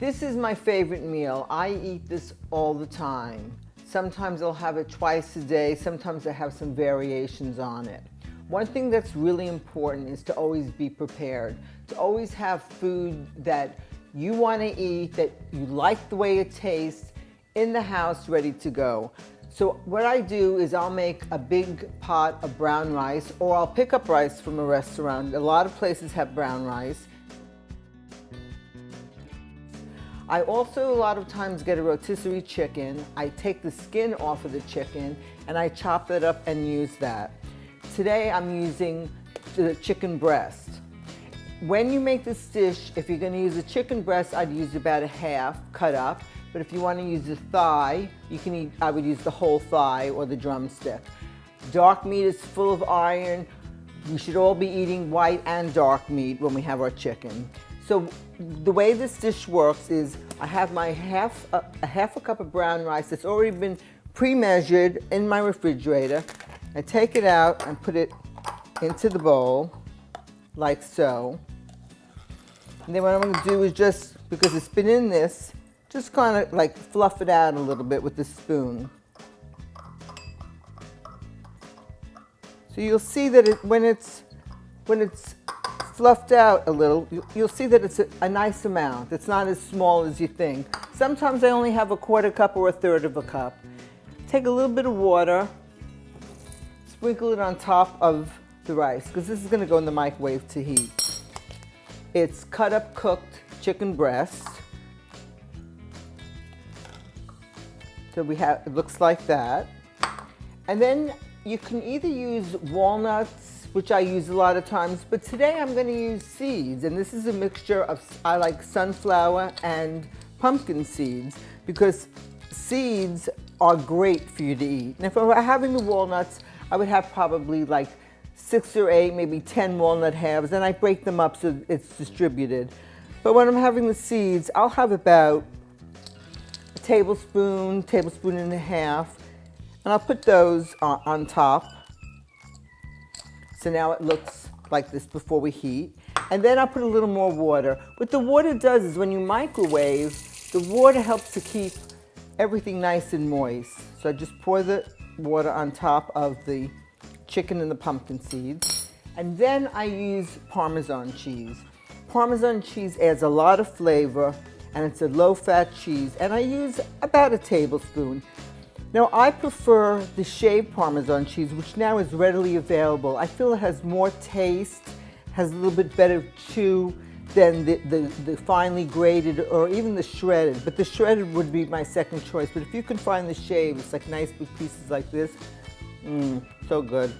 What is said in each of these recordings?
This is my favorite meal. I eat this all the time. Sometimes I'll have it twice a day. Sometimes I have some variations on it. One thing that's really important is to always be prepared, to always have food that you want to eat, that you like the way it tastes, in the house ready to go. So what I do is I'll make a big pot of brown rice, or I'll pick up rice from a restaurant. A lot of places have brown rice. I also a lot of times get a rotisserie chicken. I take the skin off of the chicken and I chop it up and use that. Today I'm using the chicken breast. When you make this dish, if you're going to use a chicken breast, I'd use about a half cut up. But if you want to use the thigh, I would use the whole thigh or the drumstick. Dark meat is full of iron. We should all be eating white and dark meat when we have our chicken. So the way this dish works is I have my half a cup of brown rice that's already been pre-measured in my refrigerator. I take it out and put it into the bowl like so. And then what I'm going to do is just, because it's been in this, just kind of like fluff it out a little bit with the spoon. So you'll see that when it's fluffed out a little, you'll see that it's a nice amount. It's not as small as you think. Sometimes I only have a quarter cup or a third of a cup. Take a little bit of water, sprinkle it on top of the rice, because this is going to go in the microwave to heat. It's cut up cooked chicken breast. So it looks like that. And then you can either use walnuts, which I use a lot of times, but today I'm going to use seeds. And this is a mixture of, I like sunflower and pumpkin seeds, because seeds are great for you to eat. And if I were having the walnuts, I would have probably like 6 or 8, maybe 10 walnut halves, and I break them up so it's distributed. But when I'm having the seeds, I'll have about a tablespoon and a half, and I'll put those on top. So now it looks like this before we heat. And then I'll put a little more water. What the water does is when you microwave, the water helps to keep everything nice and moist. So I just pour the water on top of the chicken and the pumpkin seeds. And then I use Parmesan cheese. Parmesan cheese adds a lot of flavor, and it's a low-fat cheese. And I use about a tablespoon. Now, I prefer the shaved Parmesan cheese, which now is readily available. I feel it has more taste, has a little bit better chew than the finely grated or even the shredded. But the shredded would be my second choice. But if you can find the shaved, it's like nice big pieces like this. So good.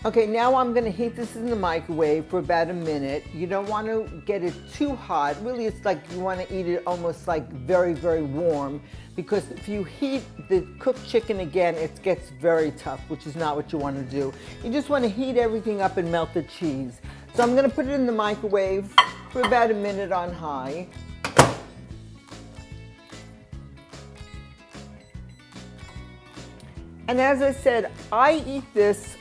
Okay, now I'm going to heat this in the microwave for about a minute. You don't want to get it too hot. Really, it's like you want to eat it almost like very, very warm, because if you heat the cooked chicken again, it gets very tough, which is not what you want to do. You just want to heat everything up and melt the cheese. So I'm going to put it in the microwave for about a minute on high. And as I said, I eat this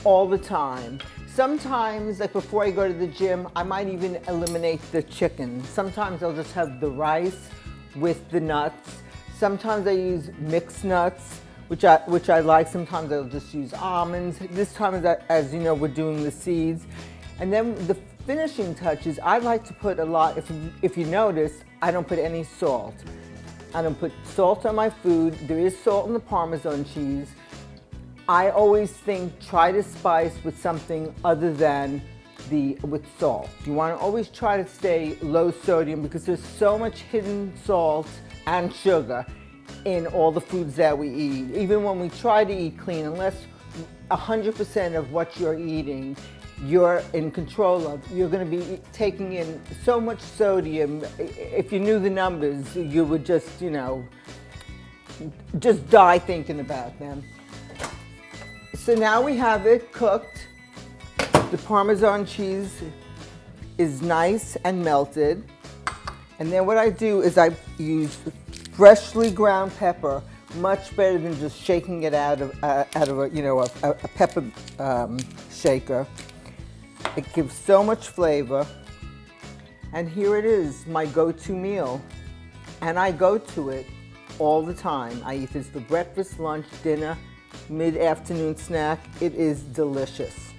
all the time. Sometimes, like before I go to the gym, I might even eliminate the chicken. Sometimes I'll just have the rice with the nuts. Sometimes I use mixed nuts, which I like. Sometimes I'll just use almonds. This time, as you know, we're doing the seeds. And then the finishing touches, I like to put a lot, if you notice, I don't put any salt. I don't put salt on my food. There is salt in the Parmesan cheese. I always think, try to spice with something other than with salt. You want to always try to stay low sodium, because there's so much hidden salt and sugar in all the foods that we eat. Even when we try to eat clean, unless 100% of what you're eating you're in control of, you're going to be taking in so much sodium. If you knew the numbers, you would just, just die thinking about them. So now we have it cooked. The Parmesan cheese is nice and melted. And then what I do is I use freshly ground pepper, much better than just shaking it out of a pepper shaker. It gives so much flavor. And here it is, my go-to meal. And I go to it all the time. I eat this for breakfast, lunch, dinner, mid-afternoon snack. It is delicious.